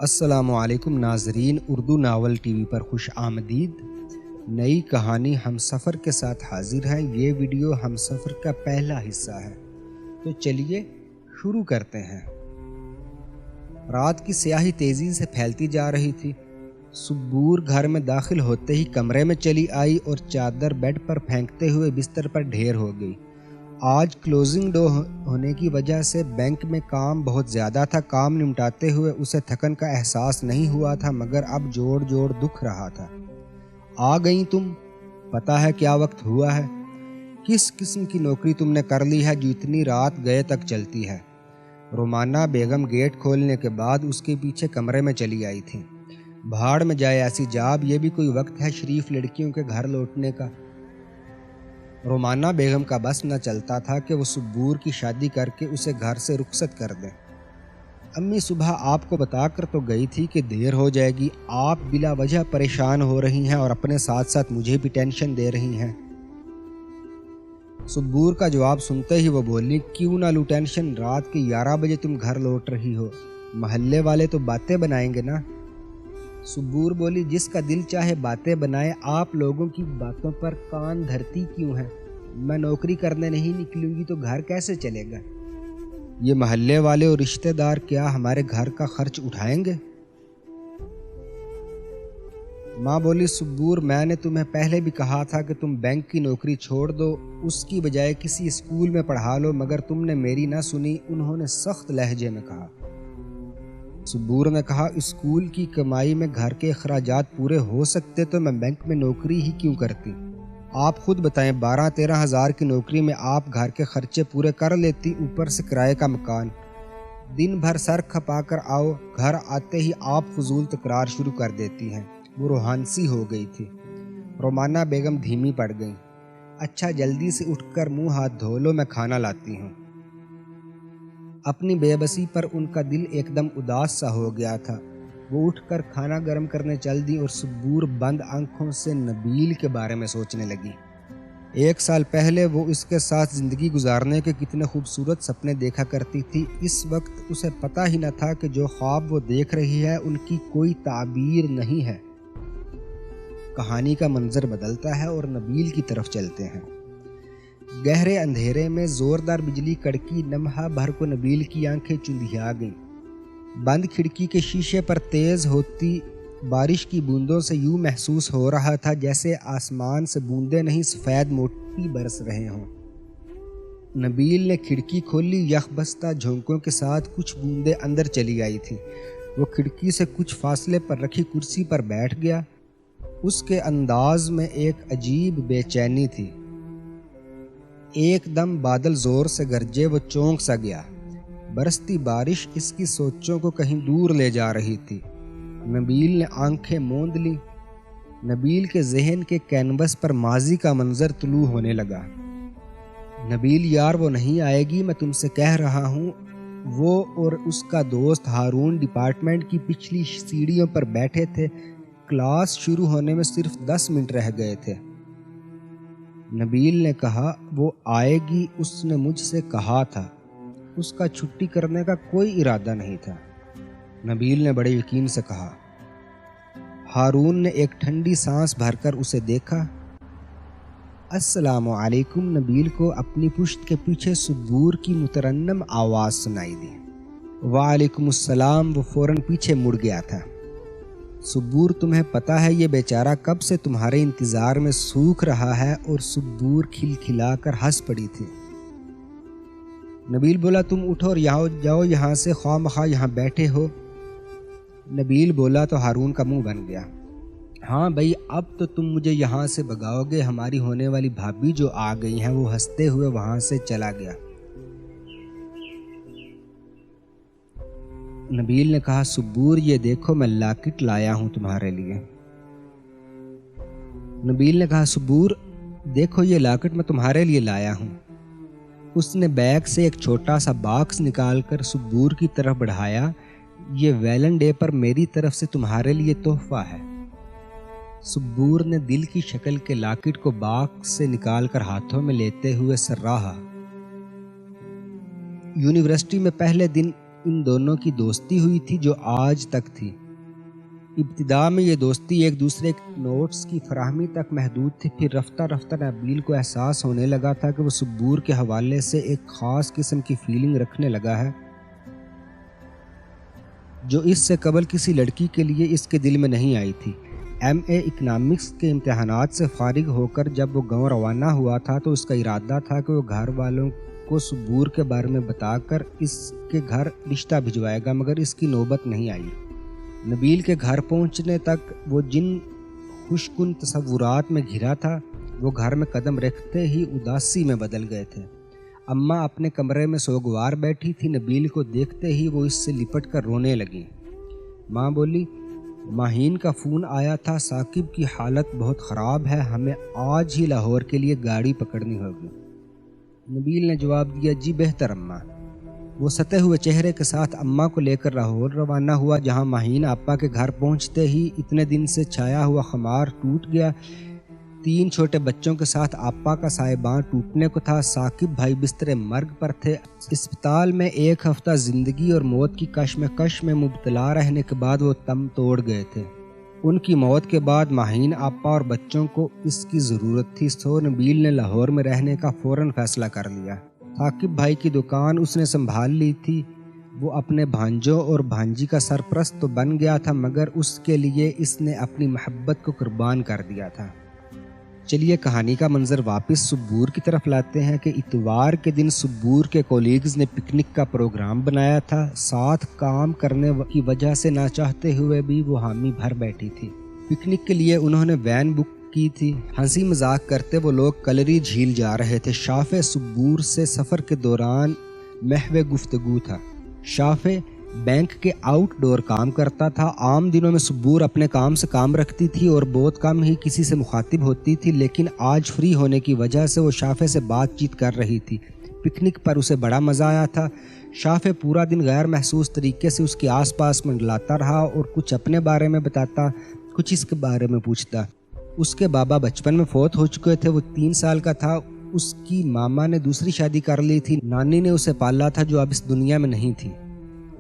السلام علیکم ناظرین، اردو ناول ٹی وی پر خوش آمدید۔ نئی کہانی ہم سفر کے ساتھ حاضر ہے۔ یہ ویڈیو ہم سفر کا پہلا حصہ ہے، تو چلیے شروع کرتے ہیں۔ رات کی سیاہی تیزی سے پھیلتی جا رہی تھی۔ سبور گھر میں داخل ہوتے ہی کمرے میں چلی آئی اور چادر بیڈ پر پھینکتے ہوئے بستر پر ڈھیر ہو گئی۔ آج کلوزنگ ڈے ہونے کی وجہ سے بینک میں کام بہت زیادہ تھا۔ کام نمٹاتے ہوئے اسے تھکن کا احساس نہیں ہوا تھا، مگر اب جوڑ دکھ رہا تھا۔ آ گئیں تم؟ پتہ ہے کیا وقت ہوا ہے؟ کس قسم کی نوکری تم نے کر لی ہے جو اتنی رات گئے تک چلتی ہے؟ رومانہ بیگم گیٹ کھولنے کے بعد اس کے پیچھے کمرے میں چلی آئی تھی۔ بھاڑ میں جائے ایسی جاب، یہ بھی کوئی وقت ہے شریف لڑکیوں کے گھر لوٹنے کا؟ رومانہ بیگم کا بس نہ چلتا تھا کہ وہ سبور کی شادی کر کے اسے گھر سے رخصت کر دیں۔ امی صبح آپ کو بتا کر تو گئی تھی کہ دیر ہو جائے گی۔ آپ بلا وجہ پریشان ہو رہی ہیں اور اپنے ساتھ ساتھ مجھے بھی ٹینشن دے رہی ہیں۔ سبور کا جواب سنتے ہی وہ بولی، کیوں نہ لوں ٹینشن؟ رات کے 11 بجے تم گھر لوٹ رہی ہو، محلے والے تو باتیں بنائیں گے نا۔ سبور بولی، جس کا دل چاہے باتیں بنائے، آپ لوگوں کی باتوں پر کان دھرتی کیوں ہے؟ میں نوکری کرنے نہیں نکلوں گی تو گھر کیسے چلے گا؟ یہ محلے والے اور رشتہ دار کیا ہمارے گھر کا خرچ اٹھائیں گے؟ ماں بولی، سبور، میں نے تمہیں پہلے بھی کہا تھا کہ تم بینک کی نوکری چھوڑ دو، اس کی بجائے کسی اسکول میں پڑھا لو، مگر تم نے میری نہ سنی، انہوں نے سخت لہجے میں کہا۔ سبور نے کہا، اسکول کی کمائی میں گھر کے اخراجات پورے ہو سکتے تو میں بینک میں نوکری ہی کیوں کرتی؟ آپ خود بتائیں، 12-13 ہزار کی نوکری میں آپ گھر کے خرچے پورے کر لیتی، اوپر سے کرائے کا مکان۔ دن بھر سر کھپا کر آؤ، گھر آتے ہی آپ فضول تکرار شروع کر دیتی ہیں۔ وہ روحانسی ہو گئی تھی۔ رومانہ بیگم دھیمی پڑ گئیں۔ اچھا، جلدی سے اٹھ کر منہ ہاتھ دھو لو، میں کھانا لاتی ہوں۔ اپنی بے بسی پر ان کا دل ایک دم اداس سا ہو گیا تھا۔ وہ اٹھ کر کھانا گرم کرنے چل دی اور سبور بند آنکھوں سے نبیل کے بارے میں سوچنے لگی۔ 1 سال پہلے وہ اس کے ساتھ زندگی گزارنے کے کتنے خوبصورت سپنے دیکھا کرتی تھی۔ اس وقت اسے پتہ ہی نہ تھا کہ جو خواب وہ دیکھ رہی ہے ان کی کوئی تعبیر نہیں ہے۔ کہانی کا منظر بدلتا ہے اور نبیل کی طرف چلتے ہیں۔ گہرے اندھیرے میں زوردار بجلی کڑکی، لمحہ بھر کو نبیل کی آنکھیں چندھیا گئیں۔ بند کھڑکی کے شیشے پر تیز ہوتی بارش کی بوندوں سے یوں محسوس ہو رہا تھا جیسے آسمان سے بوندیں نہیں سفید موتی برس رہے ہوں۔ نبیل نے کھڑکی کھولی، یخ بستہ جھونکوں کے ساتھ کچھ بوندیں اندر چلی آئی تھیں۔ وہ کھڑکی سے کچھ فاصلے پر رکھی کرسی پر بیٹھ گیا۔ اس کے انداز میں ایک عجیب بے چینی تھی۔ ایک دم بادل زور سے گرجے، وہ چونک سا گیا۔ برستی بارش اس کی سوچوں کو کہیں دور لے جا رہی تھی۔ نبیل نے آنکھیں موند لیں۔ نبیل کے ذہن کے کینوس پر ماضی کا منظر طلوع ہونے لگا۔ نبیل یار، وہ نہیں آئے گی، میں تم سے کہہ رہا ہوں۔ وہ اور اس کا دوست ہارون ڈپارٹمنٹ کی پچھلی سیڑھیوں پر بیٹھے تھے۔ کلاس شروع ہونے میں صرف 10 منٹ رہ گئے تھے۔ نبیل نے کہا، وہ آئے گی، اس نے مجھ سے کہا تھا۔ اس کا چھٹی کرنے کا کوئی ارادہ نہیں تھا، نبیل نے بڑے یقین سے کہا۔ ہارون نے ایک ٹھنڈی سانس بھر کر اسے دیکھا۔ السلام علیکم۔ نبیل کو اپنی پشت کے پیچھے سبور کی مترنم آواز سنائی دی۔ وعلیکم السلام۔ وہ فوراً پیچھے مڑ گیا تھا۔ سبور، تمہیں پتہ ہے یہ بیچارہ کب سے تمہارے انتظار میں سوکھ رہا ہے؟ اور سبور کھلکھلا کر ہنس پڑی تھی۔ نبیل بولا، تم اٹھو اور جاؤ یہاں سے، خواہ مخواہ یہاں بیٹھے ہو۔ نبیل بولا تو ہارون کا منہ بن گیا۔ ہاں بھائی، اب تو تم مجھے یہاں سے بگاؤ گے۔ ہماری ہونے والی بھابھی جو آ گئی ہیں، وہ ہنستے ہوئے وہاں سے چلا گیا۔ نبیل نے کہا، سبور، یہ دیکھو میں لاکٹ لایا ہوں تمہارے لیے۔ نبیل نے کہا، سبور، دیکھو یہ لاکٹ میں تمہارے لیے لایا ہوں۔ اس نے بیگ سے ایک چھوٹا سا باکس نکال کر سبور کی طرف بڑھایا۔ یہ ویلن ڈے پر میری طرف سے تمہارے لیے تحفہ ہے۔ سبور نے دل کی شکل کے لاکٹ کو باکس سے نکال کر ہاتھوں میں لیتے ہوئے سراہا۔ یونیورسٹی میں پہلے دن ان دونوں کی دوستی ہوئی تھی جو آج تک تھی۔ ابتدا میں یہ دوستی ایک دوسرے کے نوٹس کی فراہمی تک محدود تھی، پھر رفتہ رفتہ نبیل کو احساس ہونے لگا تھا کہ وہ سبور کے حوالے سے ایک خاص قسم کی فیلنگ رکھنے لگا ہے جو اس سے قبل کسی لڑکی کے لیے اس کے دل میں نہیں آئی تھی۔ ایم اے اکنامکس کے امتحانات سے فارغ ہو کر جب وہ گاؤں روانہ ہوا تھا تو اس کا ارادہ تھا کہ وہ گھر والوں کو سبور کے بارے میں بتا کر اس کے گھر رشتہ بھجوائے گا، مگر اس کی نوبت نہیں آئی۔ نبیل کے گھر پہنچنے تک وہ جن خوشکن تصورات میں گھرا تھا وہ گھر میں قدم رکھتے ہی اداسی میں بدل گئے تھے۔ اماں اپنے کمرے میں سوگوار بیٹھی تھی، نبیل کو دیکھتے ہی وہ اس سے لپٹ کر رونے لگیں۔ ماں بولی، ماہین کا فون آیا تھا، ثاقب کی حالت بہت خراب ہے، ہمیں آج ہی لاہور کے لیے گاڑی پکڑنی ہوگی۔ نبیل نے جواب دیا، جی بہتر اماں۔ وہ ستے ہوئے چہرے کے ساتھ اماں کو لے کر لاہور روانہ ہوا، جہاں ماہین آپا کے گھر پہنچتے ہی اتنے دن سے چھایا ہوا خمار ٹوٹ گیا۔ 3 چھوٹے بچوں کے ساتھ آپا کا سائباں ٹوٹنے کو تھا۔ ثاقب بھائی بستر مرگ پر تھے۔ اسپتال میں 1 ہفتہ زندگی اور موت کی کشمکش میں مبتلا رہنے کے بعد وہ تم توڑ گئے تھے۔ ان کی موت کے بعد ماہین آپا اور بچوں کو اس کی ضرورت تھی، سو نبیل نے لاہور میں رہنے کا فوراً فیصلہ کر لیا۔ ثاقب بھائی کی دکان اس نے سنبھال لی تھی۔ وہ اپنے بھانجوں اور بھانجی کا سرپرست تو بن گیا تھا، مگر اس کے لیے اس نے اپنی محبت کو قربان کر دیا تھا۔ چلیے کہانی کا منظر واپس سبور کی طرف لاتے ہیں کہ اتوار کے دن سبور کے کولیگز نے پکنک کا پروگرام بنایا تھا۔ ساتھ کام کرنے کی وجہ سے نہ چاہتے ہوئے بھی وہ حامی بھر بیٹھی تھی۔ پکنک کے لیے انہوں نے وین بک کی تھی۔ ہنسی مذاق کرتے وہ لوگ کلری جھیل جا رہے تھے۔ شافع سبور سے سفر کے دوران محو گفتگو تھا۔ شافع بینک کے آؤٹ ڈور کام کرتا تھا۔ عام دنوں میں سبور اپنے کام سے کام رکھتی تھی اور بہت کم ہی کسی سے مخاطب ہوتی تھی، لیکن آج فری ہونے کی وجہ سے وہ شافع سے بات چیت کر رہی تھی۔ پکنک پر اسے بڑا مزہ آیا تھا۔ شافع پورا دن غیر محسوس طریقے سے اس کے آس پاس منڈلاتا رہا اور کچھ اپنے بارے میں بتاتا، کچھ اس کے بارے میں پوچھتا۔ اس کے بابا بچپن میں فوت ہو چکے تھے، وہ 3 سال کا تھا۔ اس کی ماما نے دوسری شادی کر لی تھی۔ نانی نے اسے پالا تھا جو اب اس دنیا میں نہیں تھی۔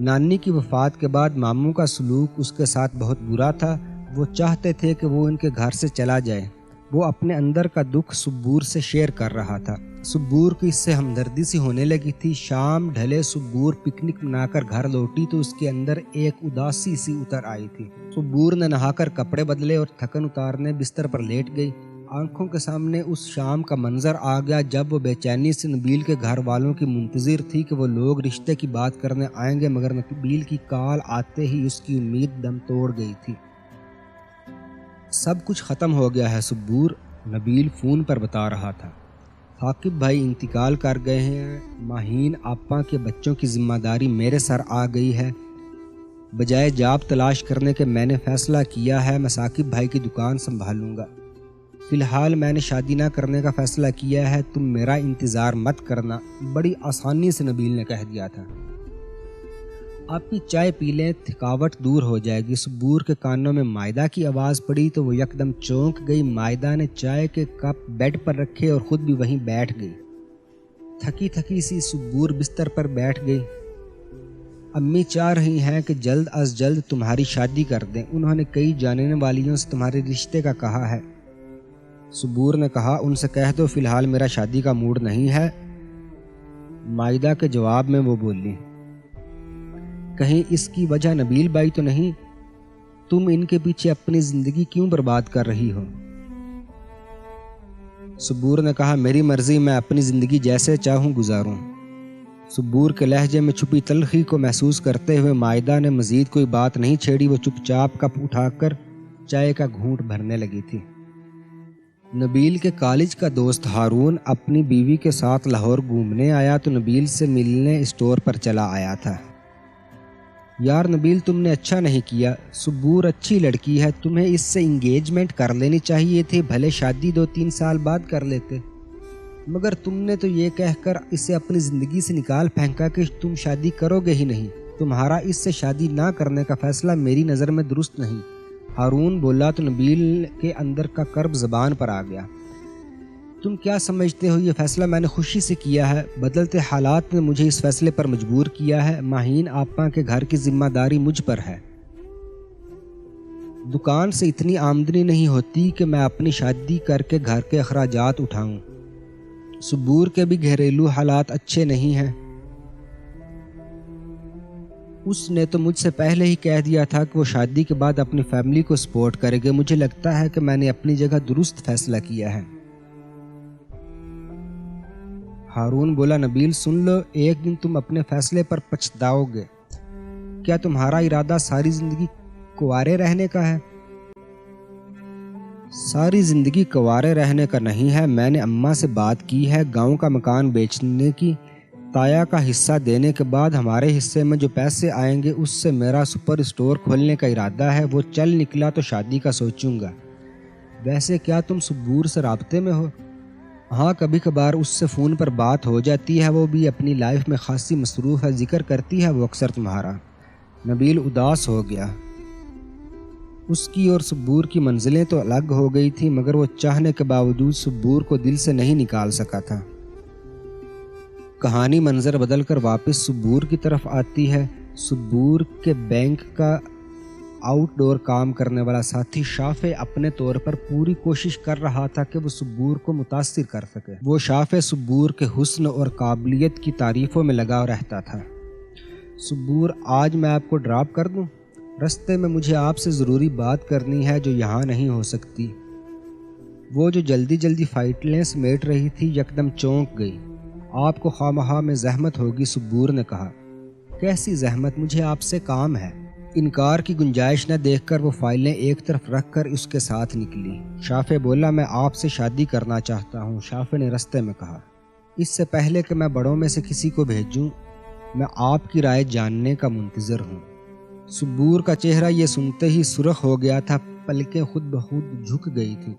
نانی کی وفات کے بعد ماموں کا سلوک اس کے ساتھ بہت برا تھا۔ وہ چاہتے تھے کہ وہ ان کے گھر سے چلا جائے۔ وہ اپنے اندر کا دکھ سبور سے شیئر کر رہا تھا۔ سبور کی اس سے ہمدردی سی ہونے لگی تھی۔ شام ڈھلے سبور پکنک منا کر گھر لوٹی تو اس کے اندر ایک اداسی سی اتر آئی تھی۔ سبور نے نہا کر کپڑے بدلے اور تھکن اتارنے بستر پر لیٹ گئی۔ آنکھوں کے سامنے اس شام کا منظر آ گیا جب وہ بے چینی سے نبیل کے گھر والوں کی منتظر تھی کہ وہ لوگ رشتے کی بات کرنے آئیں گے، مگر نبیل کی کال آتے ہی اس کی امید دم توڑ گئی تھی۔ سب کچھ ختم ہو گیا ہے سبور، نبیل فون پر بتا رہا تھا۔ ثاقب بھائی انتقال کر گئے ہیں۔ ماہین آپا کے بچوں کی ذمہ داری میرے سر آ گئی ہے۔ بجائے جاب تلاش کرنے کے میں نے فیصلہ کیا ہے میں ثاقب بھائی کی دکان سنبھالوں گا۔ فی الحال میں نے شادی نہ کرنے کا فیصلہ کیا ہے، تم میرا انتظار مت کرنا، بڑی آسانی سے نبیل نے کہہ دیا تھا۔ آپ کی چائے پی لیں، تھکاوٹ دور ہو جائے گی۔ سبور کے کانوں میں مائدہ کی آواز پڑی تو وہ یکدم چونک گئی۔ مائدہ نے چائے کے کپ بیڈ پر رکھے اور خود بھی وہیں بیٹھ گئی۔ تھکی تھکی سی سبور بستر پر بیٹھ گئی۔ امی چاہ رہی ہیں کہ جلد از جلد تمہاری شادی کر دیں، انہوں نے کئی جاننے والیوں سے تمہارے رشتے کا کہا ہے۔ سبور نے کہا، ان سے کہہ دو فی الحال میرا شادی کا موڈ نہیں ہے۔ مائدہ کے جواب میں وہ بولی، کہیں اس کی وجہ نبیل بھائی تو نہیں؟ تم ان کے پیچھے اپنی زندگی کیوں برباد کر رہی ہو؟ سبور نے کہا، میری مرضی، میں اپنی زندگی جیسے چاہوں گزاروں۔ سبور کے لہجے میں چھپی تلخی کو محسوس کرتے ہوئے مائدہ نے مزید کوئی بات نہیں چھیڑی۔ وہ چپ چاپ کپ اٹھا کر چائے کا گھونٹ بھرنے لگی تھی۔ نبیل کے کالج کا دوست ہارون اپنی بیوی کے ساتھ لاہور گھومنے آیا تو نبیل سے ملنے اسٹور پر چلا آیا تھا۔ یار نبیل، تم نے اچھا نہیں کیا، سبور اچھی لڑکی ہے، تمہیں اس سے انگیجمنٹ کر لینی چاہیے تھی، بھلے شادی 2-3 سال بعد کر لیتے، مگر تم نے تو یہ کہہ کر اسے اپنی زندگی سے نکال پھینکا کہ تم شادی کرو گے ہی نہیں۔ تمہارا اس سے شادی نہ کرنے کا فیصلہ میری نظر میں درست نہیں۔ ہارون بولا تو نبیل کے اندر کا کرب زبان پر آ گیا۔ تم کیا سمجھتے ہو یہ فیصلہ میں نے خوشی سے کیا ہے؟ بدلتے حالات نے مجھے اس فیصلے پر مجبور کیا ہے۔ ماہین آپا کے گھر کی ذمہ داری مجھ پر ہے۔ دکان سے اتنی آمدنی نہیں ہوتی کہ میں اپنی شادی کر کے گھر کے اخراجات اٹھاؤں۔ صبور کے بھی گھریلو حالات اچھے نہیں ہیں۔ اس نے تو مجھ سے پہلے ہی کہہ دیا تھا کہ وہ شادی کے بعد اپنی فیملی کو سپورٹ کرے گے۔ مجھے لگتا ہے کہ میں نے اپنی جگہ درست فیصلہ کیا ہے۔ ہارون بولا، نبیل سن لو، ایک دن تم اپنے فیصلے پر پچھتاؤ گے۔ کیا تمہارا ارادہ ساری زندگی کنوارے رہنے کا ہے؟ ساری زندگی کنوارے رہنے کا نہیں ہے۔ میں نے اماں سے بات کی ہے، گاؤں کا مکان بیچنے کی، تایا کا حصہ دینے کے بعد ہمارے حصے میں جو پیسے آئیں گے اس سے میرا سپر اسٹور کھولنے کا ارادہ ہے۔ وہ چل نکلا تو شادی کا سوچوں گا۔ ویسے کیا تم صبور سے رابطے میں ہو؟ ہاں، کبھی کبھار اس سے فون پر بات ہو جاتی ہے، وہ بھی اپنی لائف میں خاصی مصروف ہے، ذکر کرتی ہے وہ اکثر تمہارا۔ نبیل اداس ہو گیا۔ اس کی اور صبور کی منزلیں تو الگ ہو گئی تھیں، مگر وہ چاہنے کے باوجود صبور کو دل سے نہیں نکال سکا تھا۔ کہانی منظر بدل کر واپس صبور کی طرف آتی ہے۔ صبور کے بینک کا آؤٹ ڈور کام کرنے والا ساتھی شافع اپنے طور پر پوری کوشش کر رہا تھا کہ وہ صبور کو متاثر کر سکے۔ وہ شافع صبور کے حسن اور قابلیت کی تعریفوں میں لگا رہتا تھا۔ صبور، آج میں آپ کو ڈراپ کر دوں؟ رستے میں مجھے آپ سے ضروری بات کرنی ہے جو یہاں نہیں ہو سکتی۔ وہ جو جلدی جلدی فائلیں سمیٹ رہی تھی یکدم چونک گئی۔ آپ کو خواہ میں زحمت ہوگی، صبور نے کہا۔ کیسی زحمت؟ مجھے آپ سے کام ہے۔ انکار کی گنجائش نہ دیکھ کر وہ فائلیں ایک طرف رکھ کر اس کے ساتھ نکلی۔ شافع بولا، میں آپ سے شادی کرنا چاہتا ہوں، شافع نے رستے میں کہا۔ اس سے پہلے کہ میں بڑوں میں سے کسی کو بھیجوں، میں آپ کی رائے جاننے کا منتظر ہوں۔ صبور کا چہرہ یہ سنتے ہی سرخ ہو گیا تھا، پلکیں خود بخود جھک گئی تھیں۔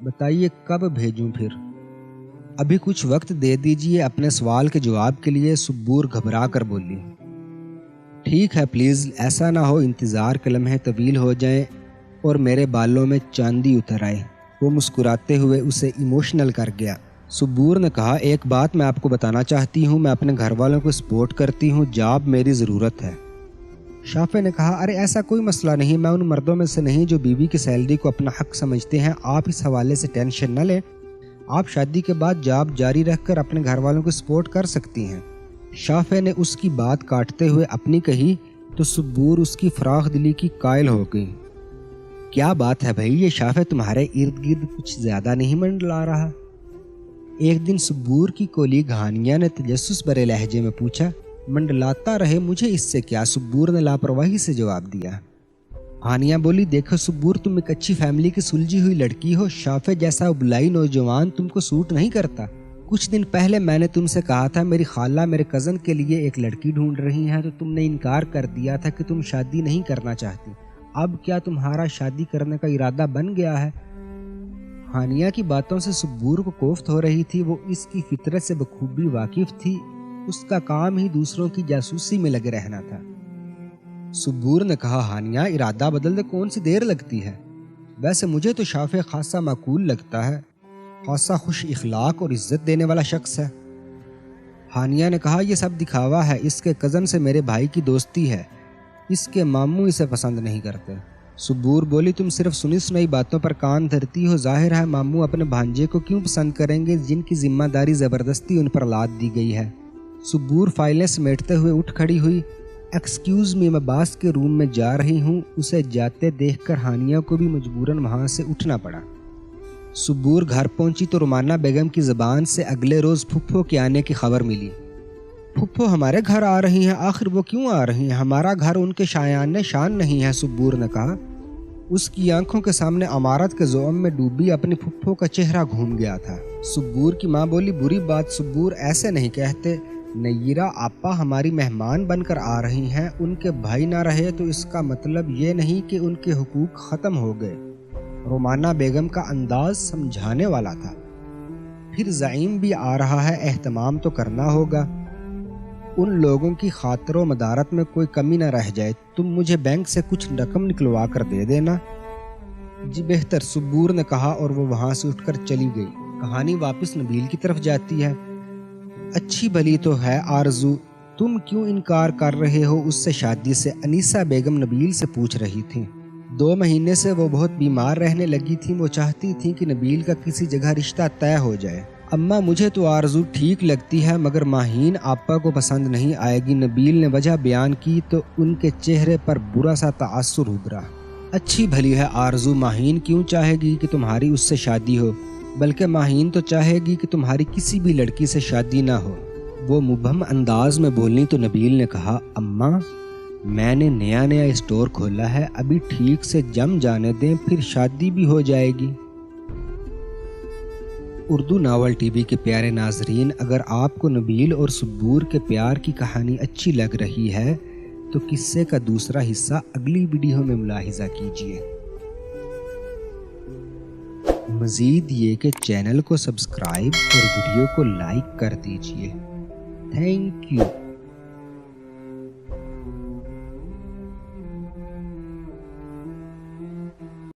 بتائیے کب بھیجوں پھر؟ ابھی کچھ وقت دے دیجئے اپنے سوال کے جواب کے لیے، صبور گھبرا کر بولی۔ ٹھیک ہے، پلیز، ایسا نہ ہو انتظار کے لمحے طویل ہو جائیں اور میرے بالوں میں چاندی اتر آئے۔ وہ مسکراتے ہوئے اسے ایموشنل کر گیا۔ صبور نے کہا، ایک بات میں آپ کو بتانا چاہتی ہوں، میں اپنے گھر والوں کو سپورٹ کرتی ہوں، جاب میری ضرورت ہے۔ شافع نے کہا، ارے ایسا کوئی مسئلہ نہیں، میں ان مردوں میں سے نہیں جو بیوی کی سیلری کو اپنا حق سمجھتے ہیں۔ آپ اس حوالے سے ٹینشن نہ لیں، آپ شادی کے بعد جاب جاری رکھ کر اپنے گھر والوں کو سپورٹ کر سکتی ہیں۔ شافع نے اس کی بات کاٹتے ہوئے اپنی کہی تو صبور اس کی فراخ دلی کی قائل ہو گئی۔ کیا بات ہے بھائی، یہ شافع تمہارے ارد گرد کچھ زیادہ نہیں منڈلا رہا؟ ایک دن صبور کی کولیگ ہانیہ نے تجسس بھرے لہجے میں پوچھا۔ منڈلاتا رہے، مجھے اس سے کیا، صبور نے لاپرواہی سے جواب دیا۔ ہانیہ بولی، دیکھو صبور، تم ایک اچھی فیملی کی سلجھی ہوئی لڑکی ہو، شافع جیسا ابلائی نوجوان تم کو سوٹ نہیں کرتا۔ کچھ دن پہلے میں نے تم سے کہا تھا میری خالہ میرے کزن کے لیے ایک لڑکی ڈھونڈ رہی ہیں، تو تم نے انکار کر دیا تھا کہ تم شادی نہیں کرنا چاہتی۔ اب کیا تمہارا شادی کرنے کا ارادہ بن گیا ہے؟ ہانیہ کی باتوں سے صبور کو کوفت ہو رہی تھی، وہ اس کی فطرت سے بخوبی واقف تھی، اس کا کام ہی دوسروں کی جاسوسی میں لگے رہنا تھا۔ صبور نے کہا، ہانیہ، ارادہ بدلنے کون سی دیر لگتی ہے؟ ویسے مجھے تو شافع خاصا معقول لگتا ہے، خاصا خوش اخلاق اور عزت دینے والا شخص ہے۔ ہانیہ نے کہا، یہ سب دکھاوا ہے، اس کے کزن سے میرے بھائی کی دوستی ہے، اس کے ماموں اسے پسند نہیں کرتے۔ صبور بولی، تم صرف سنی سنائی باتوں پر کان دھرتی ہو، ظاہر ہے ماموں اپنے بھانجے کو کیوں پسند کریں گے جن کی ذمہ داری زبردستی ان پر لاد دی گئی ہے۔ صبور فائلیں سمیٹتے ہوئے اٹھ کھڑی ہوئی۔ ایکسکیوز می، میں باس کے روم میں جا رہی ہوں۔ اسے جاتے دیکھ کر ہانیہ کو بھی مجبوراً وہاں سے اٹھنا پڑا۔ صبور گھر پہنچی تو رومانہ بیگم کی زبان سے اگلے روز پھپھو کے آنے کی خبر ملی۔ پھپھو ہمارے گھر آ رہی ہیں؟ آخر وہ کیوں آ رہی ہیں؟ ہمارا گھر ان کے شایان شان نہیں ہے، صبور نے کہا۔ اس کی آنکھوں کے سامنے عمارت کے زوم میں ڈوبی اپنی پھپھو کا چہرہ گھوم گیا تھا۔ صبور کی ماں بولی، بری بات صبور، ایسے نہیں کہتے، نیرہ آپا ہماری مہمان بن کر آ رہی ہیں، ان کے بھائی نہ رہے تو اس کا مطلب یہ نہیں کہ ان کے حقوق ختم ہو گئے۔ رومانہ بیگم کا انداز سمجھانے والا تھا۔ پھر زعیم بھی آ رہا ہے، اہتمام تو کرنا ہوگا، ان لوگوں کی خاطر و مدارت میں کوئی کمی نہ رہ جائے۔ تم مجھے بینک سے کچھ رقم نکلوا کر دے دینا۔ جی بہتر، صبور نے کہا اور وہ وہاں سے اٹھ کر چلی گئی۔ کہانی واپس نبیل کی طرف جاتی ہے۔ اچھی بھلی تو ہے آرزو، تم کیوں انکار کر رہے ہو اس سے شادی سے؟ انیسہ بیگم نبیل سے پوچھ رہی تھیں۔ 2 مہینے سے وہ بہت بیمار رہنے لگی تھیں، وہ چاہتی تھیں کہ نبیل کا کسی جگہ رشتہ طے ہو جائے۔ اماں مجھے تو آرزو ٹھیک لگتی ہے مگر ماہین آپا کو پسند نہیں آئے گی، نبیل نے وجہ بیان کی تو ان کے چہرے پر برا سا تاثر ابھرا۔ اچھی بھلی ہے آرزو، ماہین کیوں چاہے گی کہ تمہاری اس سے شادی ہو؟ بلکہ ماہین تو چاہے گی کہ تمہاری کسی بھی لڑکی سے شادی نہ ہو۔ وہ مبہم انداز میں بولنی تو نبیل نے کہا، اماں میں نے نیا اسٹور کھولا ہے، ابھی ٹھیک سے جم جانے دیں پھر شادی بھی ہو جائے گی۔ اردو ناول ٹی وی کے پیارے ناظرین، اگر آپ کو نبیل اور سبور کے پیار کی کہانی اچھی لگ رہی ہے تو قصے کا دوسرا حصہ اگلی ویڈیو میں ملاحظہ کیجیے۔ مزید یہ کہ چینل کو سبسکرائب اور ویڈیو کو لائک کر دیجیے۔ Thank you.